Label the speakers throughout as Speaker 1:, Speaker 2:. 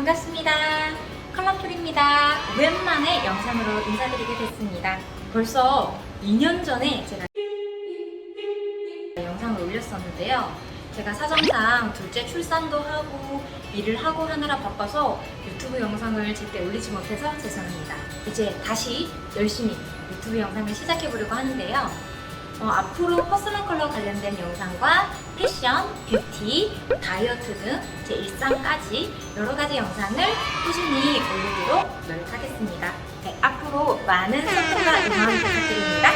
Speaker 1: 반갑습니다. 컬러풀입니다. 오랜만에 영상으로 인사드리게 됐습니다. 벌써 2년 전에 제가 영상을 올렸었는데요. 제가 사정상 둘째 출산도 하고 일을 하고 하느라 바빠서 유튜브 영상을 제때 올리지 못해서 죄송합니다. 이제 다시 열심히 유튜브 영상을 시작해 보려고 하는데요. 앞으로 퍼스널 컬러 관련된 영상과 패션, 뷰티, 다이어트 등 제 일상까지 여러가지 영상을 꾸준히 올리도록 노력하겠습니다. 네, 앞으로 많은 사랑과 응원 부탁드립니다.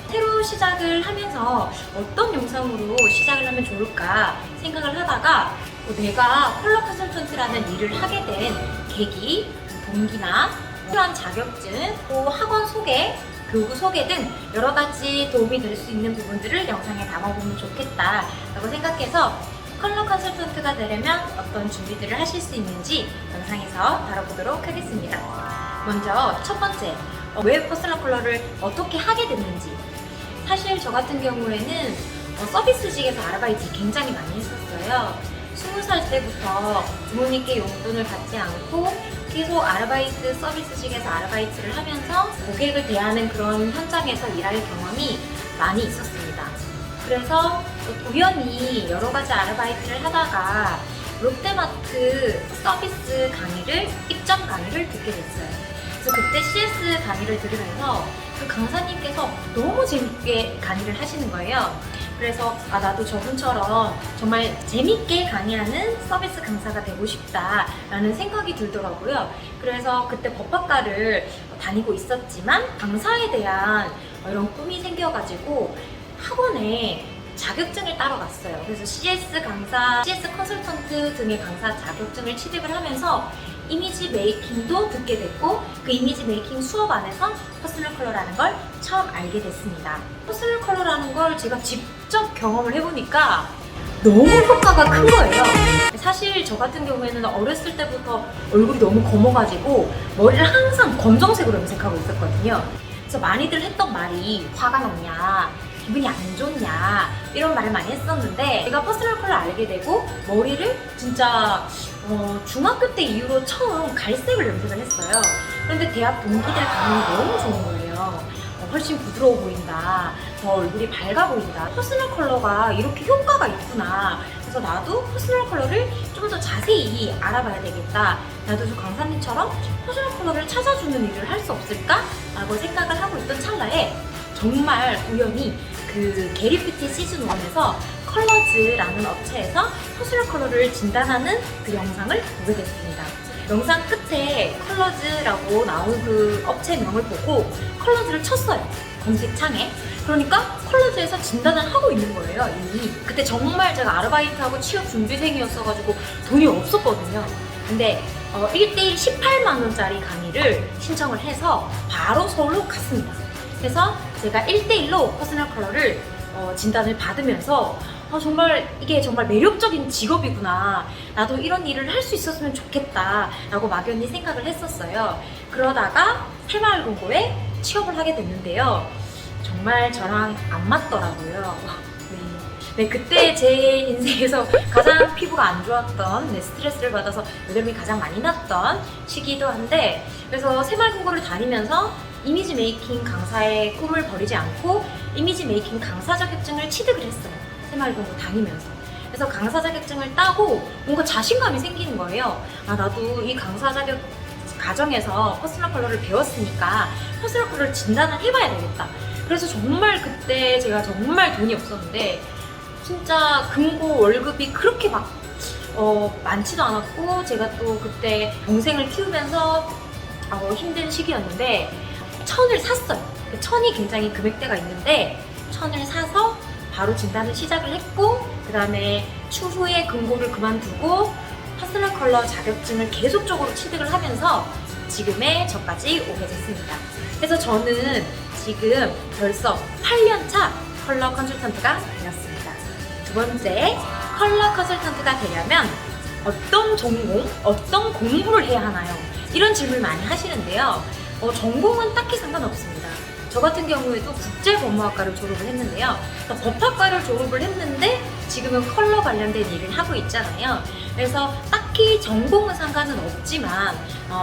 Speaker 1: 새로 시작을 하면서 어떤 영상으로 시작을 하면 좋을까 생각을 하다가 내가 컬러 컨설턴트라는 일을 하게 된 계기, 동기나 필요한 자격증, 또 학원 소개, 교구 소개 등 여러 가지 도움이 될 수 있는 부분들을 영상에 담아보면 좋겠다라고 생각해서 컬러 컨설턴트가 되려면 어떤 준비들을 하실 수 있는지 영상에서 다뤄보도록 하겠습니다. 먼저 첫 번째, 왜 퍼스널 컬러를 어떻게 하게 됐는지. 사실 저 같은 경우에는 서비스직에서 아르바이트 굉장히 많이 했었어요. 20살 때부터 부모님께 용돈을 받지 않고 계속 아르바이트, 서비스직에서 아르바이트를 하면서 고객을 대하는 그런 현장에서 일할 경험이 많이 있었습니다. 그래서 우연히 여러 가지 아르바이트를 하다가 롯데마트 서비스 강의를, 입점 강의를 듣게 됐어요. 그래서 그때 CS 강의를 들으면서 그 강사님께서 너무 재밌게 강의를 하시는 거예요. 그래서 나도 저분처럼 정말 재밌게 강의하는 서비스 강사가 되고 싶다라는 생각이 들더라고요. 그래서 그때 법학과를 다니고 있었지만 강사에 대한 이런 꿈이 생겨가지고 학원에 자격증을 따러 갔어요. 그래서 CS 강사, CS 컨설턴트 등의 강사 자격증을 취득을 하면서 이미지 메이킹도 듣게 됐고 그 이미지 메이킹 수업 안에서 퍼스널 컬러라는 걸 처음 알게 됐습니다. 퍼스널 컬러라는 걸 제가 직접 경험을 해보니까 너무 효과가 큰 거예요. 사실 저 같은 경우에는 어렸을 때부터 얼굴이 너무 검어가지고 머리를 항상 검정색으로 염색하고 있었거든요. 그래서 많이들 했던 말이 화가 났냐, 기분이 안 좋냐 이런 말을 많이 했었는데 제가 퍼스널 컬러 알게 되고 머리를 진짜 중학교 때 이후로 처음 갈색을 염색을 했어요. 그런데 대학 동기들 반응이 너무 좋은 거예요. 훨씬 부드러워 보인다, 더 얼굴이 밝아 보인다, 퍼스널 컬러가 이렇게 효과가 있구나. 그래서 나도 퍼스널 컬러를 좀 더 자세히 알아봐야 되겠다, 나도 저 강사님처럼 퍼스널 컬러를 찾아주는 일을 할 수 없을까? 라고 생각을 하고 있던 찰나에 정말 우연히 그 게리뷰티 시즌1에서 컬러즈라는 업체에서 퍼스널 컬러를 진단하는 그 영상을 보게 됐습니다. 영상 끝에 컬러즈라고 나온 그 업체명을 보고 컬러즈를 쳤어요, 검색창에. 그러니까 컬러즈에서 진단을 하고 있는 거예요, 이미. 그때 정말 제가 아르바이트하고 취업 준비생이었어가지고 돈이 없었거든요. 근데 1대1 18만원짜리 강의를 신청을 해서 바로 서울로 갔습니다. 그래서 제가 1대1로 퍼스널 컬러를 진단을 받으면서 정말 이게 정말 매력적인 직업이구나, 나도 이런 일을 할 수 있었으면 좋겠다 라고 막연히 생각을 했었어요. 그러다가 새마을금고에 취업을 하게 됐는데요. 정말 저랑 안 맞더라고요. 네, 그때 제 인생에서 가장 피부가 안 좋았던, 스트레스를 받아서 여드름이 가장 많이 났던 시기도 한데, 그래서 새마을금고를 다니면서 이미지 메이킹 강사의 꿈을 버리지 않고 이미지 메이킹 강사 자격증을 취득을 했어요, 새마을금고 다니면서. 그래서 강사 자격증을 따고 뭔가 자신감이 생기는 거예요. 나도 이 강사 자격 과정에서 퍼스널 컬러를 배웠으니까 퍼스널 컬러를 진단을 해봐야 되겠다. 그래서 정말 그때 제가 정말 돈이 없었는데 진짜 금고 월급이 그렇게 막 많지도 않았고, 제가 또 그때 동생을 키우면서 힘든 시기였는데 천을 샀어요. 천이 굉장히 금액대가 있는데 천을 사서 바로 진단을 시작을 했고, 그 다음에 추후에 금고를 그만두고 퍼스널 컬러 자격증을 계속적으로 취득을 하면서 지금의 저까지 오게 됐습니다. 그래서 저는 지금 벌써 8년차 컬러 컨설턴트가 되었습니다. 두 번째, 컬러 컨설턴트가 되려면 어떤 전공, 어떤 공부를 해야 하나요? 이런 질문을 많이 하시는데요. 전공은 딱히 상관없습니다. 저 같은 경우에도 국제법무학과를 졸업을 했는데요. 법학과를 졸업을 했는데 지금은 컬러 관련된 일을 하고 있잖아요. 그래서 딱 딱히 전공은 상관은 없지만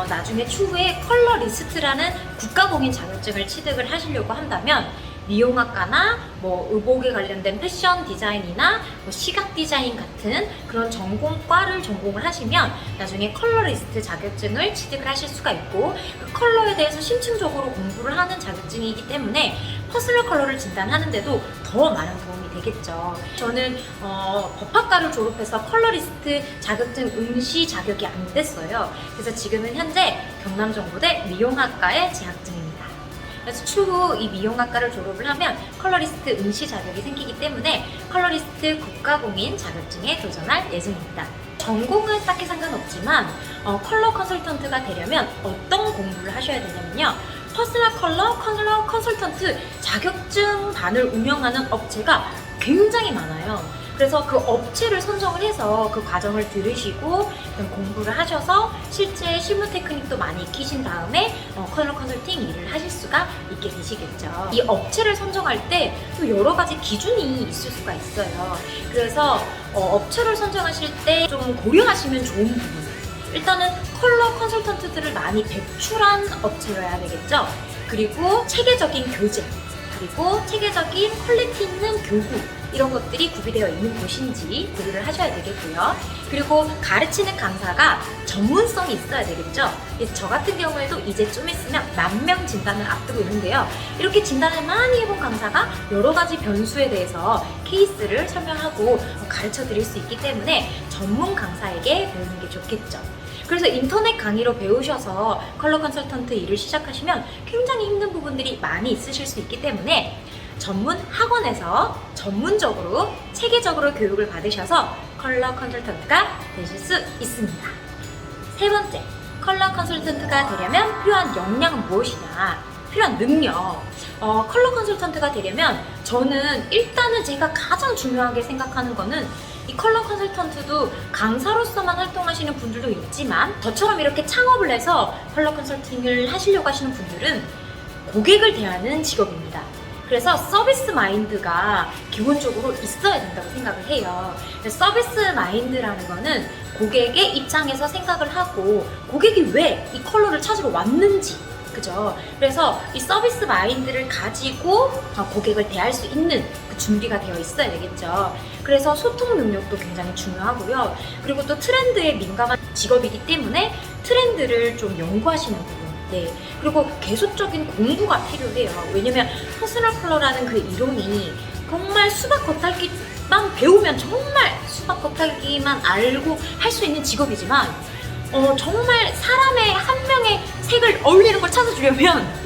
Speaker 1: 나중에 추후에 컬러리스트라는 국가공인 자격증을 취득을 하시려고 한다면 미용학과나 뭐 의복에 관련된 패션 디자인이나 뭐 시각 디자인 같은 그런 전공과를 전공을 하시면 나중에 컬러리스트 자격증을 취득을 하실 수가 있고, 그 컬러에 대해서 심층적으로 공부를 하는 자격증이기 때문에 퍼스널 컬러를 진단하는데도 더 많은 도움이 되겠죠. 저는 법학과를 졸업해서 컬러리스트 자격증 응시 자격이 안 됐어요. 그래서 지금은 현재 경남정보대 미용학과에 재학 중입니다. 그래서 추후 이 미용학과를 졸업을 하면 컬러리스트 응시 자격이 생기기 때문에 컬러리스트 국가공인 자격증에 도전할 예정입니다. 전공은 딱히 상관없지만 컬러 컨설턴트가 되려면 어떤 공부를 하셔야 되냐면요. 퍼스널 컬러 컨설턴트 자격증반을 운영하는 업체가 굉장히 많아요. 그래서 그 업체를 선정을 해서 그 과정을 들으시고 공부를 하셔서 실제 실무 테크닉도 많이 익히신 다음에 컬러 컨설팅 일을 하실 수가 있게 되시겠죠. 이 업체를 선정할 때 또 여러 가지 기준이 있을 수가 있어요. 그래서 업체를 선정하실 때 좀 고려하시면 좋은 부분, 일단은 컬러 컨설턴트들을 많이 배출한 업체여야 되겠죠. 그리고 체계적인 교재, 그리고 체계적인 퀄리티 있는 교구, 이런 것들이 구비되어 있는 곳인지 고려를 하셔야 되겠고요. 그리고 가르치는 강사가 전문성이 있어야 되겠죠. 저 같은 경우에도 이제 좀 있으면 10,000명 진단을 앞두고 있는데요. 이렇게 진단을 많이 해본 강사가 여러 가지 변수에 대해서 케이스를 설명하고 가르쳐 드릴 수 있기 때문에 전문 강사에게 배우는 게 좋겠죠. 그래서 인터넷 강의로 배우셔서 컬러 컨설턴트 일을 시작하시면 굉장히 힘든 부분들이 많이 있으실 수 있기 때문에 전문 학원에서 전문적으로 체계적으로 교육을 받으셔서 컬러 컨설턴트가 되실 수 있습니다. 세 번째, 컬러 컨설턴트가 되려면 필요한 역량은 무엇이냐? 필요한 능력. 컬러 컨설턴트가 되려면 저는 일단은 제가 가장 중요하게 생각하는 거는 이 컬러 컨설턴트도 강사로서만 활동하시는 분들도 있지만 저처럼 이렇게 창업을 해서 컬러 컨설팅을 하시려고 하시는 분들은 고객을 대하는 직업입니다. 그래서 서비스 마인드가 기본적으로 있어야 된다고 생각을 해요. 서비스 마인드라는 거는 고객의 입장에서 생각을 하고 고객이 왜 이 컬러를 찾으러 왔는지, 그죠? 그래서 이 서비스 마인드를 가지고 고객을 대할 수 있는 그 준비가 되어 있어야 되겠죠. 그래서 소통 능력도 굉장히 중요하고요. 그리고 또 트렌드에 민감한 직업이기 때문에 트렌드를 좀 연구하시는 부분. 네. 그리고 계속적인 공부가 필요해요. 왜냐면 퍼스널 컬러라는 그 이론이 정말 수박 겉핥기만 배우면 정말 수박 겉핥기만 알고 할 수 있는 직업이지만 정말 사람의 한 명의 색을 어울리는 걸 찾아주려면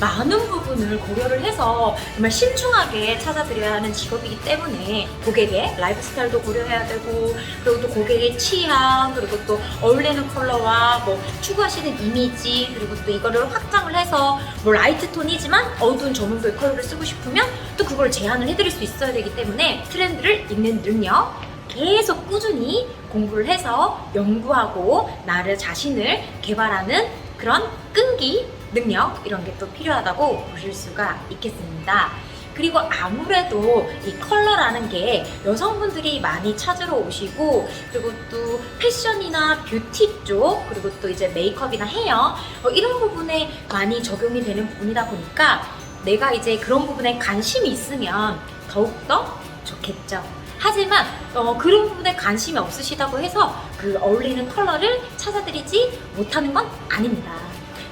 Speaker 1: 많은 부분을 고려를 해서 정말 신중하게 찾아드려야 하는 직업이기 때문에 고객의 라이프 스타일도 고려해야 되고, 그리고 또 고객의 취향, 그리고 또 어울리는 컬러와 뭐 추구하시는 이미지, 그리고 또 이거를 확장을 해서 뭐 라이트 톤이지만 어두운 저온도의 컬러를 쓰고 싶으면 또 그걸 제안을 해드릴 수 있어야 되기 때문에 트렌드를 읽는 능력, 계속 꾸준히 공부를 해서 연구하고 나를 자신을 개발하는 그런 끈기, 능력, 이런 게 또 필요하다고 보실 수가 있겠습니다. 그리고 아무래도 이 컬러라는 게 여성분들이 많이 찾으러 오시고, 그리고 또 패션이나 뷰티 쪽, 그리고 또 이제 메이크업이나 헤어 이런 부분에 많이 적용이 되는 부분이다 보니까 내가 이제 그런 부분에 관심이 있으면 더욱더 좋겠죠. 하지만 그런 부분에 관심이 없으시다고 해서 그 어울리는 컬러를 찾아드리지 못하는 건 아닙니다.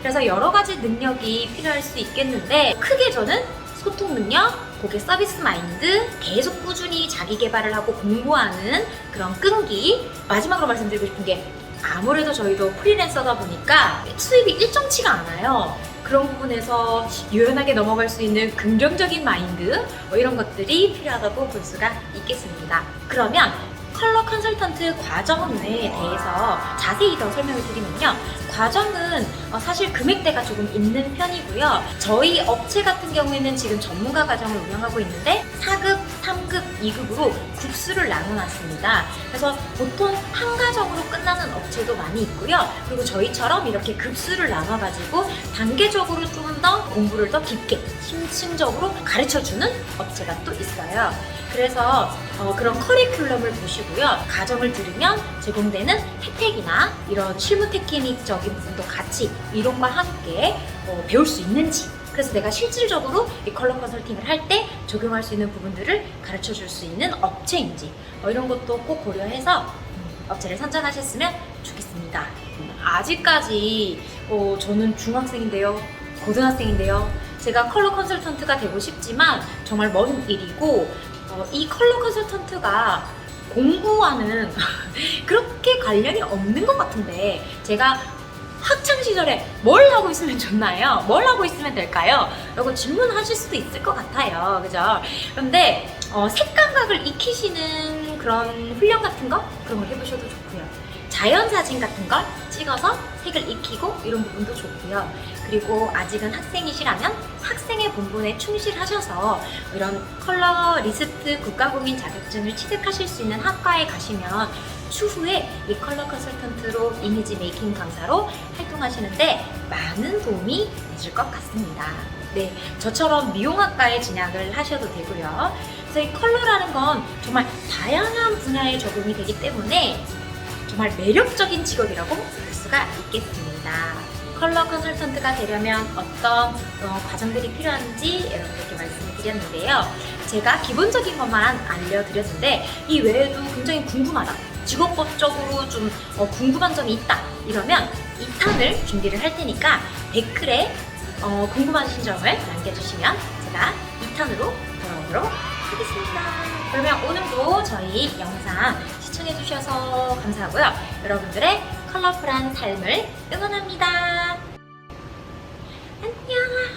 Speaker 1: 그래서 여러 가지 능력이 필요할 수 있겠는데, 크게 저는 소통 능력, 고객 서비스 마인드, 계속 꾸준히 자기 개발을 하고 공부하는 그런 끈기, 마지막으로 말씀드리고 싶은 게 아무래도 저희도 프리랜서다 보니까 수입이 일정치가 않아요. 그런 부분에서 유연하게 넘어갈 수 있는 긍정적인 마인드, 이런 것들이 필요하다고 볼 수가 있겠습니다. 그러면 컬러 컨설턴트 과정에 대해서 자세히 더 설명을 드리면요. 과정은 사실 금액대가 조금 있는 편이고요. 저희 업체 같은 경우에는 지금 전문가 과정을 운영하고 있는데 4급, 3급, 2급으로 급수를 나눠놨습니다. 그래서 보통 한 가정으로 끝나는 업체도 많이 있고요. 그리고 저희처럼 이렇게 급수를 나눠가지고 단계적으로 좀 더 공부를 더 깊게 심층적으로 가르쳐주는 업체가 또 있어요. 그래서 그런 커리큘럼을 보시고요. 과정을 들으면 제공되는 혜택이나 이런 실무 테크닉적인 부분도 같이 이론과 함께 배울 수 있는지, 그래서 내가 실질적으로 이 컬러 컨설팅을 할 때 적용할 수 있는 부분들을 가르쳐 줄 수 있는 업체인지 이런 것도 꼭 고려해서 업체를 선정하셨으면 좋겠습니다. 아직까지 저는 중학생인데요, 고등학생인데요. 제가 컬러 컨설턴트가 되고 싶지만 정말 먼 일이고 이 컬러 컨설턴트가 공부와는 그렇게 관련이 없는 것 같은데 제가 학창 시절에 뭘 하고 있으면 좋나요? 뭘 하고 있으면 될까요? 라고 질문하실 수도 있을 것 같아요. 그죠? 그런데 색감각을 익히시는 그런 훈련 같은 거? 그런 걸 해보셔도 좋고요. 자연사진 같은 걸 찍어서 색을 익히고 이런 부분도 좋고요. 그리고 아직은 학생이시라면 학생의 본분에 충실하셔서 이런 컬러 리스트 국가공인 자격증을 취득하실 수 있는 학과에 가시면 추후에 이 컬러 컨설턴트로 이미지 메이킹 강사로 활동하시는데 많은 도움이 되실 것 같습니다. 네, 저처럼 미용학과에 진학을 하셔도 되고요. 그래서 이 컬러라는 건 정말 다양한 분야에 적용이 되기 때문에 정말 매력적인 직업이라고 볼 수가 있겠습니다. 컬러 컨설턴트가 되려면 어떤 과정들이 필요한지 여러분들께 말씀을 드렸는데요. 제가 기본적인 것만 알려드렸는데 이 외에도 굉장히 궁금하다, 직업법적으로 좀 궁금한 점이 있다 이러면 2탄을 준비를 할 테니까 댓글에 궁금하신 점을 남겨주시면 제가 2탄으로 돌아오도록 하겠습니다. 그러면 오늘도 저희 영상 시청해주셔서 감사하고요. 여러분들의 컬러풀한 삶을 응원합니다.